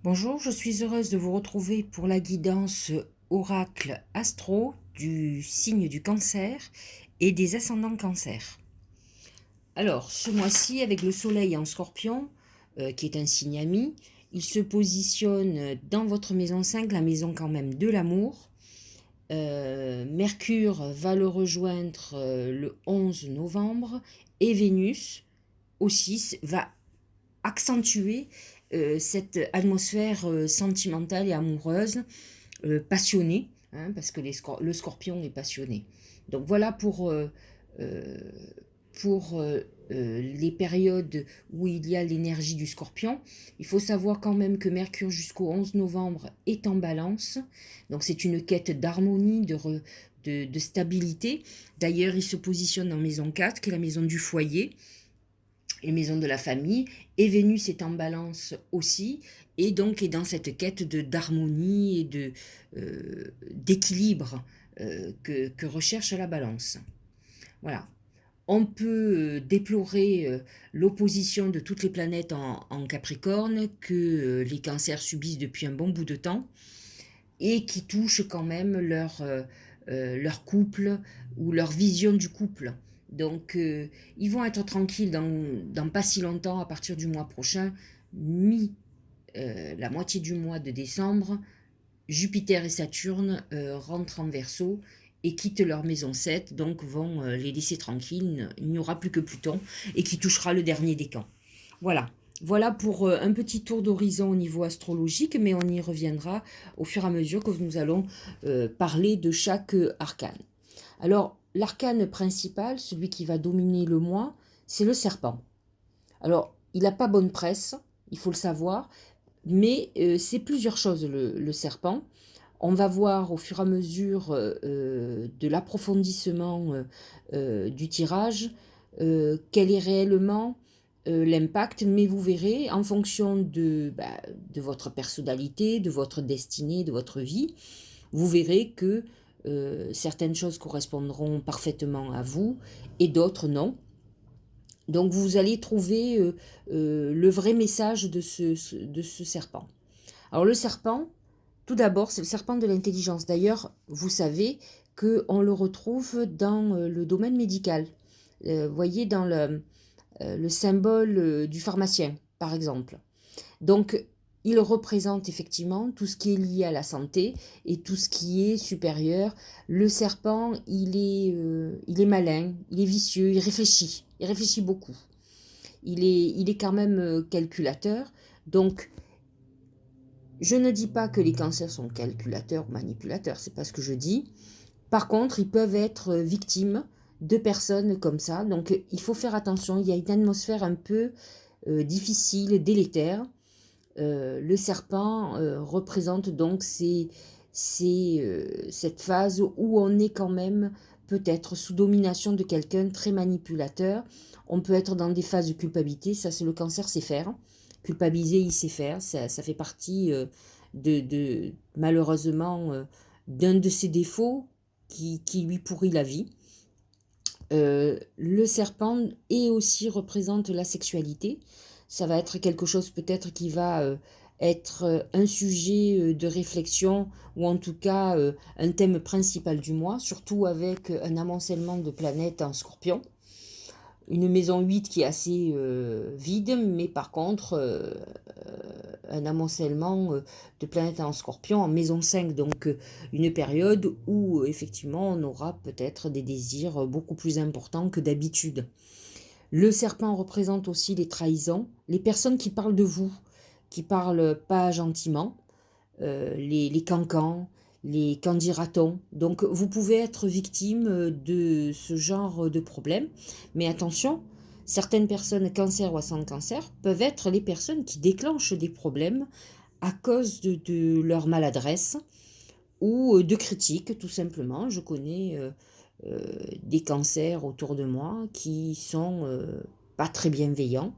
Bonjour, je suis heureuse de vous retrouver pour la guidance oracle astro du signe du cancer et des ascendants cancer. Alors, ce mois-ci, avec le soleil en scorpion, qui est un signe ami, il se positionne dans votre maison 5, la maison quand même de l'amour. Mercure va le rejoindre le 11 novembre et Vénus aussi va accentuer cette atmosphère sentimentale et amoureuse, passionnée, hein, parce que le scorpion est passionné. Donc voilà euh, pour les périodes où il y a l'énergie du scorpion. Il faut savoir quand même que Mercure jusqu'au 11 novembre est en balance. Donc c'est une quête d'harmonie, de stabilité. D'ailleurs, il se positionne en maison 4, qui est la maison du foyer, les maisons de la famille, et Vénus est en balance aussi, et donc est dans cette quête d'harmonie et d'équilibre que recherche la balance. Voilà. On peut déplorer l'opposition de toutes les planètes en Capricorne que les cancers subissent depuis un bon bout de temps et qui touchent quand même leur couple ou leur vision du couple. Donc, ils vont être tranquilles dans pas si longtemps, à partir du mois prochain, la moitié du mois de décembre. Jupiter et Saturne rentrent en Verseau et quittent leur maison 7, donc vont les laisser tranquilles. Il n'y aura plus que Pluton et qui touchera le dernier décan. Voilà. Voilà pour un petit tour d'horizon au niveau astrologique, mais on y reviendra au fur et à mesure que nous allons parler de chaque arcane. Alors, l'arcane principal, celui qui va dominer le mois, c'est le serpent. Alors, il n'a pas bonne presse, il faut le savoir, mais c'est plusieurs choses le serpent. On va voir au fur et à mesure de l'approfondissement du tirage quel est réellement l'impact, mais vous verrez en fonction de votre personnalité, de votre destinée, de votre vie, vous verrez que certaines choses correspondront parfaitement à vous et d'autres non. Donc vous allez trouver le vrai message de ce serpent. Alors le serpent, tout d'abord, c'est le serpent de l'intelligence. D'ailleurs, vous savez qu'on le retrouve dans le domaine médical. Voyez, dans le symbole du pharmacien, par exemple. Donc, il représente effectivement tout ce qui est lié à la santé et tout ce qui est supérieur. Le serpent, il est malin, il est vicieux, il réfléchit beaucoup. Il est quand même calculateur. Donc, je ne dis pas que les cancers sont calculateurs ou manipulateurs, c'est pas ce que je dis. Par contre, ils peuvent être victimes de personnes comme ça. Donc, il faut faire attention. Il y a une atmosphère un peu difficile, délétère. Le serpent représente donc cette phase où on est quand même peut-être sous domination de quelqu'un très manipulateur. On peut être dans des phases de culpabilité, ça c'est le cancer sait faire. Culpabiliser, il sait faire, ça fait partie malheureusement d'un de ses défauts qui lui pourrit la vie. Le serpent est aussi représente la sexualité. Ça va être quelque chose peut-être qui va être un sujet de réflexion ou en tout cas un thème principal du mois, surtout avec un amoncellement de planètes en scorpion. Une maison 8 qui est assez vide, mais par contre un amoncellement de planètes en scorpion en maison 5, donc une période où effectivement on aura peut-être des désirs beaucoup plus importants que d'habitude. Le serpent représente aussi les trahisons, les personnes qui parlent de vous, qui parlent pas gentiment, les cancans, les candidatons. Donc vous pouvez être victime de ce genre de problème. Mais attention, certaines personnes cancer ou ascendant cancer peuvent être les personnes qui déclenchent des problèmes à cause de leur maladresse ou de critiques, tout simplement. Je connais des cancers autour de moi qui sont pas très bienveillants,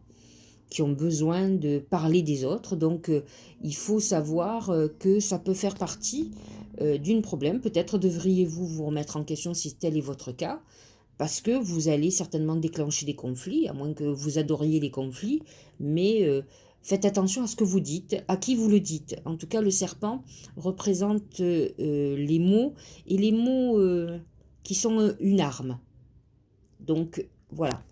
qui ont besoin de parler des autres. Donc, il faut savoir que ça peut faire partie d'un problème. Peut-être devriez-vous vous remettre en question si tel est votre cas, parce que vous allez certainement déclencher des conflits, à moins que vous adoriez les conflits, mais Faites attention à ce que vous dites, à qui vous le dites. En tout cas, le serpent représente les mots, et les mots qui sont une arme. Donc, voilà.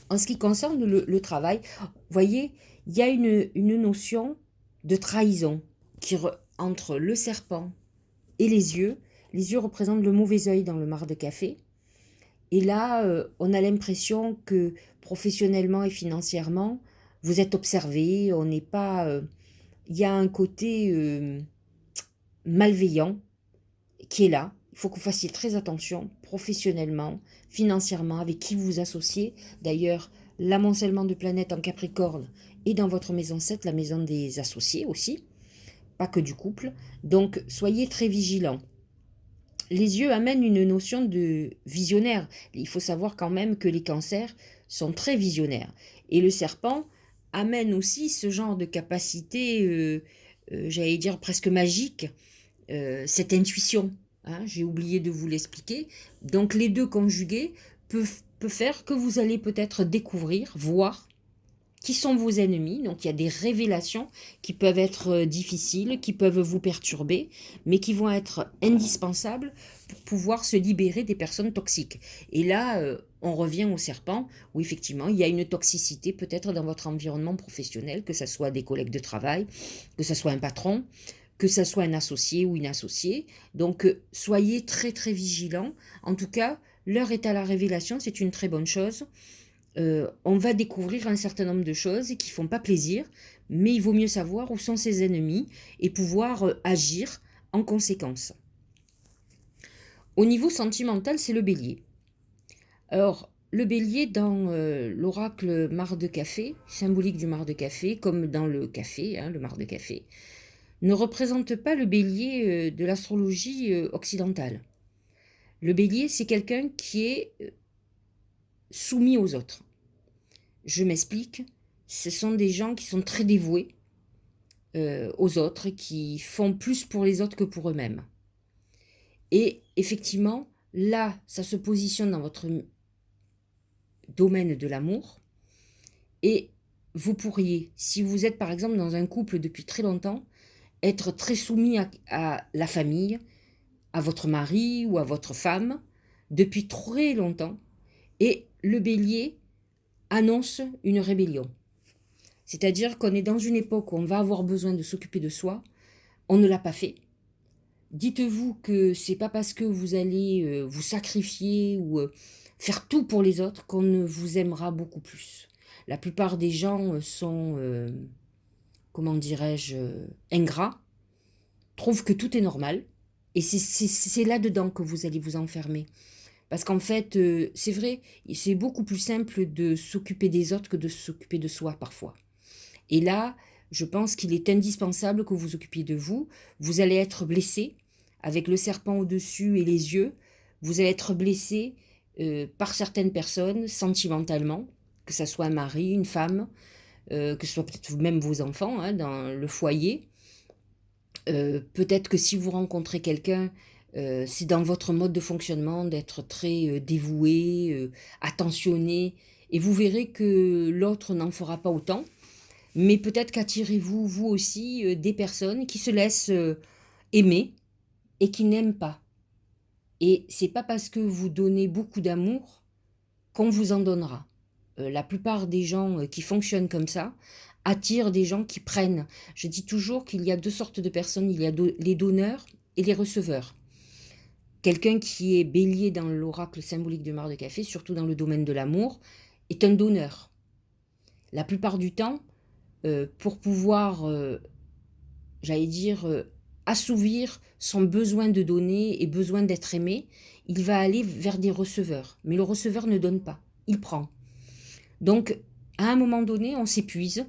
En ce qui concerne le travail, vous voyez, il y a une notion de trahison entre le serpent et les yeux. Les yeux représentent le mauvais œil dans le marc de café. Et là, on a l'impression que professionnellement et financièrement, vous êtes observé, on n'est pas... il y a un côté malveillant qui est là. Il faut que vous fassiez très attention professionnellement, financièrement, avec qui vous vous associez. D'ailleurs, l'amoncellement de planètes en Capricorne est dans votre maison 7, la maison des associés aussi, pas que du couple. Donc, soyez très vigilants. Les yeux amènent une notion de visionnaire. Il faut savoir quand même que les cancers sont très visionnaires. Et le serpent amène aussi ce genre de capacité, j'allais dire presque magique, cette intuition. Hein, j'ai oublié de vous l'expliquer. Donc les deux conjugués peut faire que vous allez peut-être découvrir, voir qui sont vos ennemis. Donc il y a des révélations qui peuvent être difficiles, qui peuvent vous perturber, mais qui vont être indispensables pour pouvoir se libérer des personnes toxiques. Et là, on revient au serpent, où effectivement, il y a une toxicité peut-être dans votre environnement professionnel, que ce soit des collègues de travail, que ce soit un patron, que ce soit un associé ou une associée. Donc, soyez très très vigilants. En tout cas, l'heure est à la révélation, c'est une très bonne chose. On va découvrir un certain nombre de choses qui ne font pas plaisir, mais il vaut mieux savoir où sont ses ennemis et pouvoir agir en conséquence. Au niveau sentimental, c'est le bélier. Alors, le bélier dans l'oracle marc de café, symbolique du marc de café, comme dans le café, hein, le marc de café, ne représente pas le bélier de l'astrologie occidentale. Le bélier, c'est quelqu'un qui est soumis aux autres. Je m'explique, ce sont des gens qui sont très dévoués aux autres, qui font plus pour les autres que pour eux-mêmes. Et effectivement, là, ça se positionne dans votre domaine de l'amour, et vous pourriez, si vous êtes par exemple dans un couple depuis très longtemps, être très soumis à la famille, à votre mari ou à votre femme, depuis très longtemps, et le bélier annonce une rébellion. C'est-à-dire qu'on est dans une époque où on va avoir besoin de s'occuper de soi, on ne l'a pas fait. Dites-vous que c'est pas parce que vous allez vous sacrifier ou faire tout pour les autres qu'on ne vous aimera beaucoup plus. La plupart des gens sont, comment dirais-je, ingrats, trouvent que tout est normal, et c'est là-dedans que vous allez vous enfermer. Parce qu'en fait, c'est vrai, c'est beaucoup plus simple de s'occuper des autres que de s'occuper de soi parfois. Et là, je pense qu'il est indispensable que vous vous occupiez de vous. Vous allez être blessé avec le serpent au-dessus et les yeux. Vous allez être blessé par certaines personnes sentimentalement, que ce soit un mari, une femme, que ce soit peut-être même vos enfants hein, dans le foyer. Peut-être que si vous rencontrez quelqu'un, c'est dans votre mode de fonctionnement d'être très dévoué, attentionné, et vous verrez que l'autre n'en fera pas autant. Mais peut-être qu'attirez-vous, vous aussi, des personnes qui se laissent aimer et qui n'aiment pas. Et c'est pas parce que vous donnez beaucoup d'amour qu'on vous en donnera. La plupart des gens qui fonctionnent comme ça attirent des gens qui prennent. Je dis toujours qu'il y a deux sortes de personnes, il y a les donneurs et les receveurs. Quelqu'un qui est bélier dans l'oracle symbolique du marc de café, surtout dans le domaine de l'amour, est un donneur. La plupart du temps, pour pouvoir, j'allais dire, assouvir son besoin de donner et besoin d'être aimé, il va aller vers des receveurs. Mais le receveur ne donne pas, il prend. Donc, à un moment donné, on s'épuise,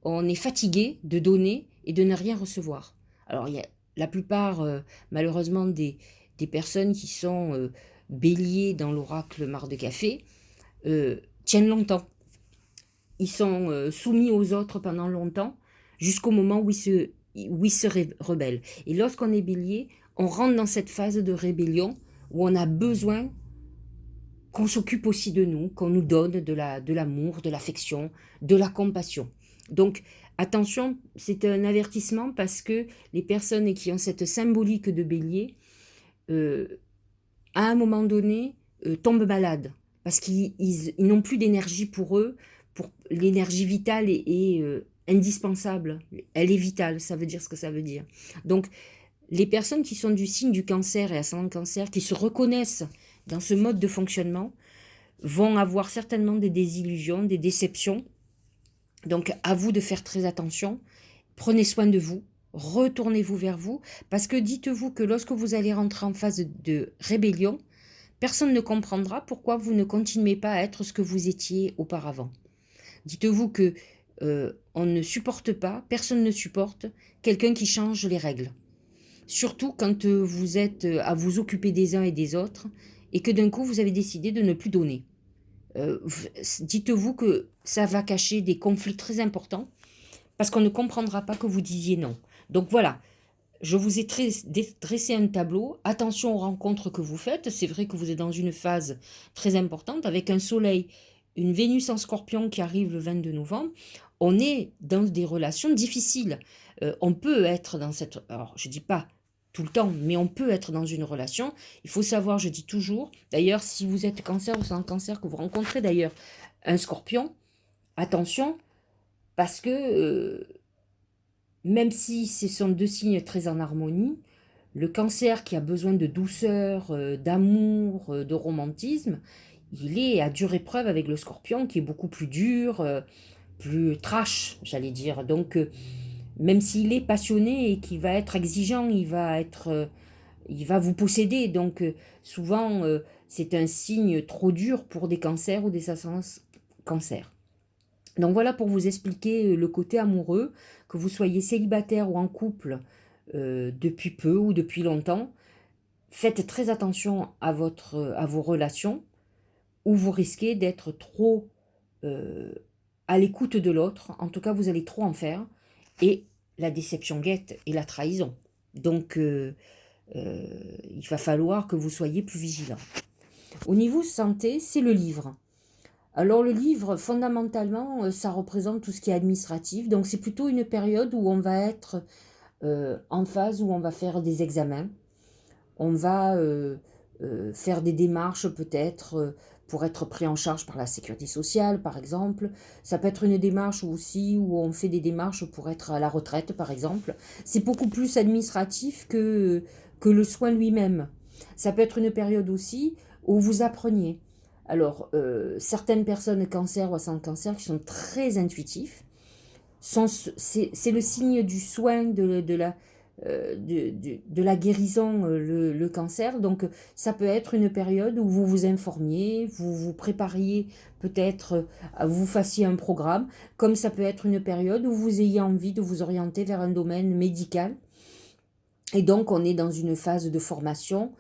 on est fatigué de donner et de ne rien recevoir. Alors, il y a la plupart, malheureusement, des personnes qui sont béliers dans l'oracle marc de café tiennent longtemps. Ils sont soumis aux autres pendant longtemps, jusqu'au moment où ils se rebellent. Et lorsqu'on est bélier, on rentre dans cette phase de rébellion où on a besoin qu'on s'occupe aussi de nous, qu'on nous donne de l'amour, de l'affection, de la compassion. Donc, attention, c'est un avertissement parce que les personnes qui ont cette symbolique de bélier, euh, à un moment donné, tombent malades parce qu'ils n'ont plus d'énergie pour eux. Pour l'énergie vitale est indispensable. Elle est vitale, ça veut dire ce que ça veut dire. Donc, les personnes qui sont du signe du cancer et ascendant cancer, qui se reconnaissent dans ce mode de fonctionnement, vont avoir certainement des désillusions, des déceptions. Donc, à vous de faire très attention. Prenez soin de vous. Retournez-vous vers vous. Parce que dites-vous que lorsque vous allez rentrer en phase de rébellion, personne ne comprendra pourquoi vous ne continuez pas à être ce que vous étiez auparavant. Dites-vous que on ne supporte pas, personne ne supporte quelqu'un qui change les règles. Surtout quand vous êtes à vous occuper des uns et des autres et que d'un coup vous avez décidé de ne plus donner. Euh, Dites-vous que ça va cacher des conflits très importants parce qu'on ne comprendra pas que vous disiez non. Donc voilà, je vous ai dressé un tableau. Attention aux rencontres que vous faites. C'est vrai que vous êtes dans une phase très importante avec un soleil, une Vénus en scorpion qui arrive le 22 novembre. On est dans des relations difficiles. On peut être dans cette... Alors, je ne dis pas tout le temps, mais on peut être dans une relation. Il faut savoir, je dis toujours, d'ailleurs, si vous êtes cancer ou c'est un cancer que vous rencontrez d'ailleurs un scorpion, attention, parce que même si ce sont deux signes très en harmonie, le cancer qui a besoin de douceur, d'amour, de romantisme, il est à dure épreuve avec le scorpion qui est beaucoup plus dur, plus trash, j'allais dire. Donc, même s'il est passionné et qu'il va être exigeant, il va vous posséder. Donc, souvent, c'est un signe trop dur pour des cancers ou des ascendants cancers. Donc voilà pour vous expliquer le côté amoureux, que vous soyez célibataire ou en couple depuis peu ou depuis longtemps. Faites très attention à vos relations ou vous risquez d'être trop euh, à l'écoute de l'autre. En tout cas, vous allez trop en faire et la déception guette et la trahison. Donc, il va falloir que vous soyez plus vigilant. Au niveau santé, c'est le livre. Alors le livre, fondamentalement, ça représente tout ce qui est administratif. Donc c'est plutôt une période où on va être en phase, où on va faire des examens. On va faire des démarches peut-être pour être pris en charge par la sécurité sociale, par exemple. Ça peut être une démarche aussi où on fait des démarches pour être à la retraite, par exemple. C'est beaucoup plus administratif que le soin lui-même. Ça peut être une période aussi où vous appreniez. Alors, certaines personnes cancer ou ascendant cancer qui sont très intuitifs, c'est le signe du soin, de la guérison, le cancer. Donc, ça peut être une période où vous vous informiez, vous vous prépariez peut-être, vous fassiez un programme, comme ça peut être une période où vous ayez envie de vous orienter vers un domaine médical. Et donc, on est dans une phase de formation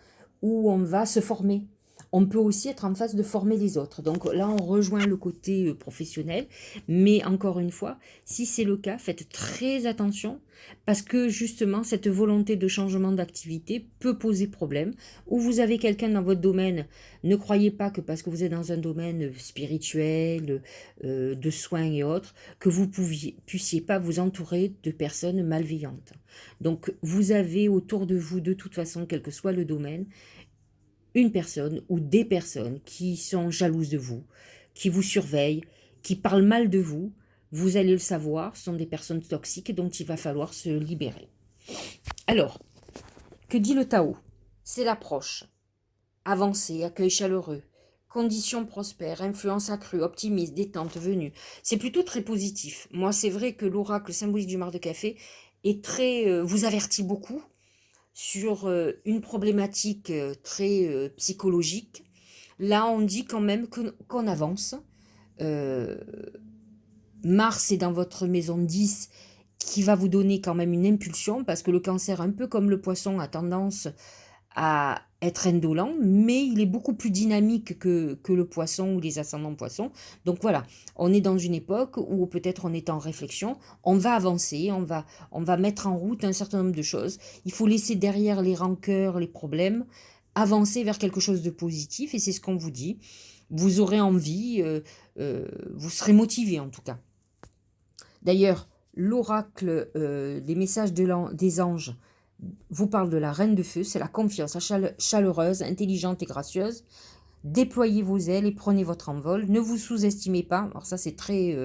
où on va se former. On peut aussi être en phase de former les autres. Donc là, on rejoint le côté professionnel. Mais encore une fois, si c'est le cas, faites très attention parce que justement, cette volonté de changement d'activité peut poser problème. Ou vous avez quelqu'un dans votre domaine, ne croyez pas que parce que vous êtes dans un domaine spirituel, de soins et autres, que vous puissiez pas vous entourer de personnes malveillantes. Donc, vous avez autour de vous, de toute façon, quel que soit le domaine, une personne ou des personnes qui sont jalouses de vous, qui vous surveillent, qui parlent mal de vous. Vous allez le savoir, ce sont des personnes toxiques dont il va falloir se libérer. Alors, que dit le Tao? C'est l'approche. Avancée, accueil chaleureux, conditions prospères, influence accrue, optimisme, détente, venue. C'est plutôt très positif. Moi, c'est vrai que l'oracle symbolique du mar de café est très, vous avertit beaucoup sur une problématique très psychologique. Là, on dit quand même qu'on avance. Euh, Mars est dans votre maison 10 qui va vous donner quand même une impulsion parce que le cancer, un peu comme le poisson, a tendance à être indolent, mais il est beaucoup plus dynamique que le poisson ou les ascendants poissons. Donc voilà, on est dans une époque où peut-être on est en réflexion, on va avancer, on va mettre en route un certain nombre de choses. Il faut laisser derrière les rancœurs, les problèmes, avancer vers quelque chose de positif, et c'est ce qu'on vous dit. Vous aurez envie, vous serez motivé en tout cas. D'ailleurs, l'oracle des messages des anges vous parle de la reine de feu, c'est la confiance chaleureuse, intelligente et gracieuse. Déployez vos ailes et prenez votre envol. Ne vous sous-estimez pas. Alors ça, c'est très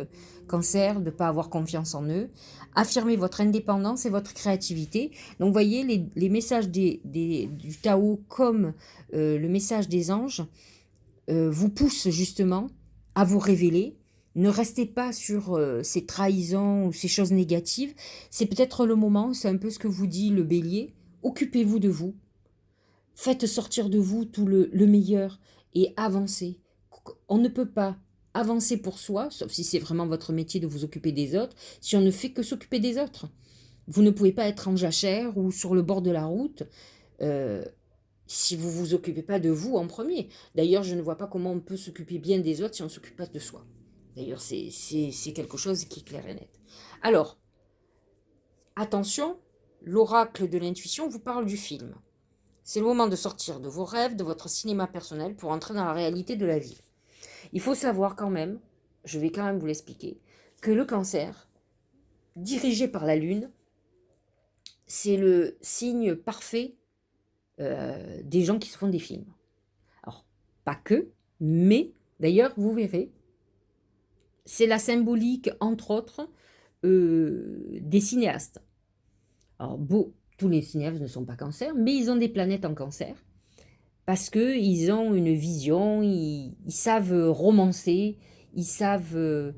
cancer de ne pas avoir confiance en eux. Affirmez votre indépendance et votre créativité. Donc, vous voyez, les messages du Tao comme le message des anges vous poussent justement à vous révéler. Ne restez pas sur ces trahisons ou ces choses négatives. C'est peut-être le moment, c'est un peu ce que vous dit le bélier. Occupez-vous de vous. Faites sortir de vous tout le meilleur et avancez. On ne peut pas avancer pour soi, sauf si c'est vraiment votre métier de vous occuper des autres, si on ne fait que s'occuper des autres. Vous ne pouvez pas être en jachère ou sur le bord de la route si vous ne vous occupez pas de vous en premier. D'ailleurs, je ne vois pas comment on peut s'occuper bien des autres si on ne s'occupe pas de soi. D'ailleurs, c'est quelque chose qui est clair et net. Alors, attention, l'oracle de l'intuition vous parle du film. C'est le moment de sortir de vos rêves, de votre cinéma personnel pour entrer dans la réalité de la vie. Il faut savoir quand même, je vais quand même vous l'expliquer, que le cancer, dirigé par la lune, c'est le signe parfait des gens qui se font des films. Alors, pas que, mais d'ailleurs, vous verrez, c'est la symbolique, entre autres, des cinéastes. Alors, tous les cinéastes ne sont pas cancer, mais ils ont des planètes en cancer, parce qu'ils ont une vision, ils savent romancer, ils savent...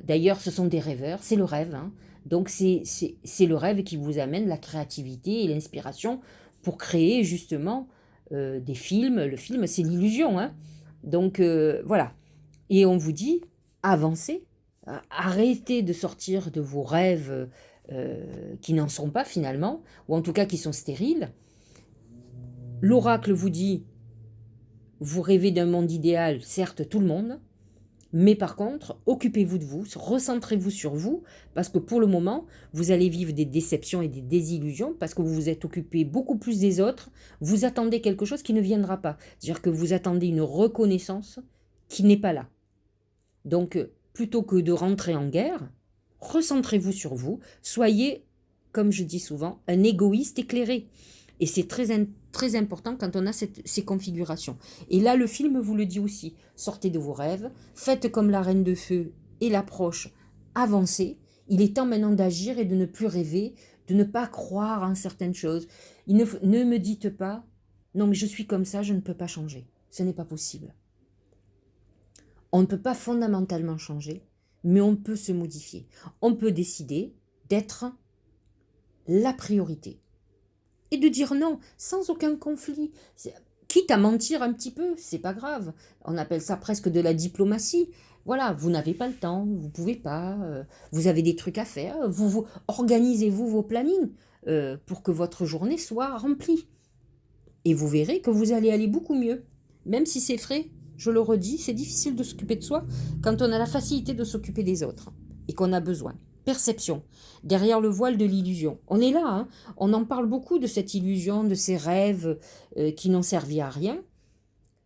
d'ailleurs, ce sont des rêveurs, c'est le rêve, hein. Donc c'est le rêve qui vous amène la créativité et l'inspiration pour créer justement des films. Le film, c'est l'illusion, hein. Donc voilà. Et on vous dit, avancez, arrêtez de sortir de vos rêves qui n'en sont pas finalement, ou en tout cas qui sont stériles. L'oracle vous dit, vous rêvez d'un monde idéal, certes tout le monde, mais par contre, occupez-vous de vous, recentrez-vous sur vous, parce que pour le moment, vous allez vivre des déceptions et des désillusions, parce que vous vous êtes occupé beaucoup plus des autres, vous attendez quelque chose qui ne viendra pas. C'est-à-dire que vous attendez une reconnaissance qui n'est pas là. Donc, plutôt que de rentrer en guerre, recentrez-vous sur vous, soyez, comme je dis souvent, un égoïste éclairé. Et c'est très important quand on a ces configurations. Et là, le film vous le dit aussi. Sortez de vos rêves, faites comme la reine de feu et l'approche, avancez. Il est temps maintenant d'agir et de ne plus rêver, de ne pas croire en certaines choses. Ne me dites pas, non mais je suis comme ça, je ne peux pas changer. Ce n'est pas possible. On ne peut pas fondamentalement changer, mais on peut se modifier. On peut décider d'être la priorité. Et de dire non, sans aucun conflit. Quitte à mentir un petit peu, c'est pas grave. On appelle ça presque de la diplomatie. Voilà, vous n'avez pas le temps, vous pouvez pas, vous avez des trucs à faire, organisez-vous vos plannings pour que votre journée soit remplie. Et vous verrez que vous allez aller beaucoup mieux. Même si c'est frais, je le redis, c'est difficile de s'occuper de soi quand on a la facilité de s'occuper des autres et qu'on a besoin. Perception, derrière le voile de l'illusion. On est là, hein, on en parle beaucoup de cette illusion, de ces rêves qui n'ont servi à rien.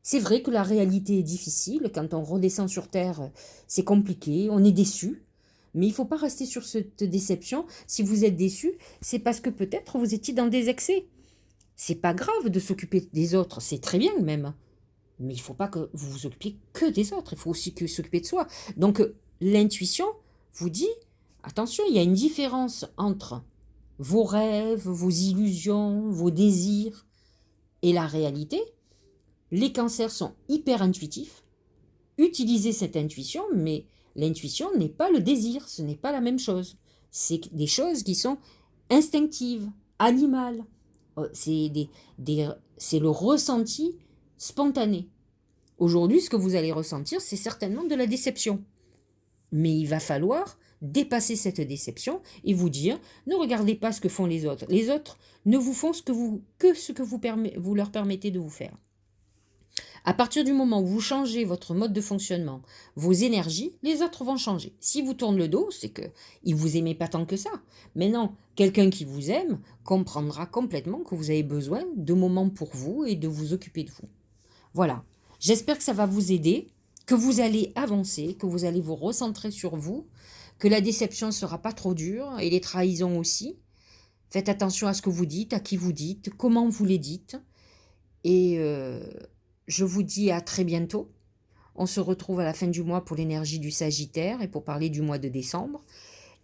C'est vrai que la réalité est difficile, quand on redescend sur Terre, c'est compliqué, on est déçu. Mais il ne faut pas rester sur cette déception. Si vous êtes déçu, c'est parce que peut-être vous étiez dans des excès. C'est pas grave de s'occuper des autres, c'est très bien même. Mais il ne faut pas que vous vous occupiez que des autres, il faut aussi s'occuper de soi. Donc l'intuition vous dit, attention, il y a une différence entre vos rêves, vos illusions, vos désirs et la réalité. Les cancers sont hyper intuitifs. Utilisez cette intuition, mais l'intuition n'est pas le désir, ce n'est pas la même chose. C'est des choses qui sont instinctives, animales. C'est le ressenti spontané. Aujourd'hui, ce que vous allez ressentir, c'est certainement de la déception. Mais il va falloir dépasser cette déception et vous dire, ne regardez pas ce que font les autres. Les autres ne vous font que ce que vous leur permettez de vous faire. À partir du moment où vous changez votre mode de fonctionnement, vos énergies, les autres vont changer. Si vous tournez le dos, c'est qu'ils ne vous aimaient pas tant que ça. Mais non, quelqu'un qui vous aime comprendra complètement que vous avez besoin de moments pour vous et de vous occuper de vous. Voilà, j'espère que ça va vous aider, que vous allez avancer, que vous allez vous recentrer sur vous, que la déception ne sera pas trop dure et les trahisons aussi. Faites attention à ce que vous dites, à qui vous dites, comment vous les dites. Et je vous dis à très bientôt. On se retrouve à la fin du mois pour l'énergie du Sagittaire et pour parler du mois de décembre.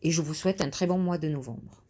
Et je vous souhaite un très bon mois de novembre.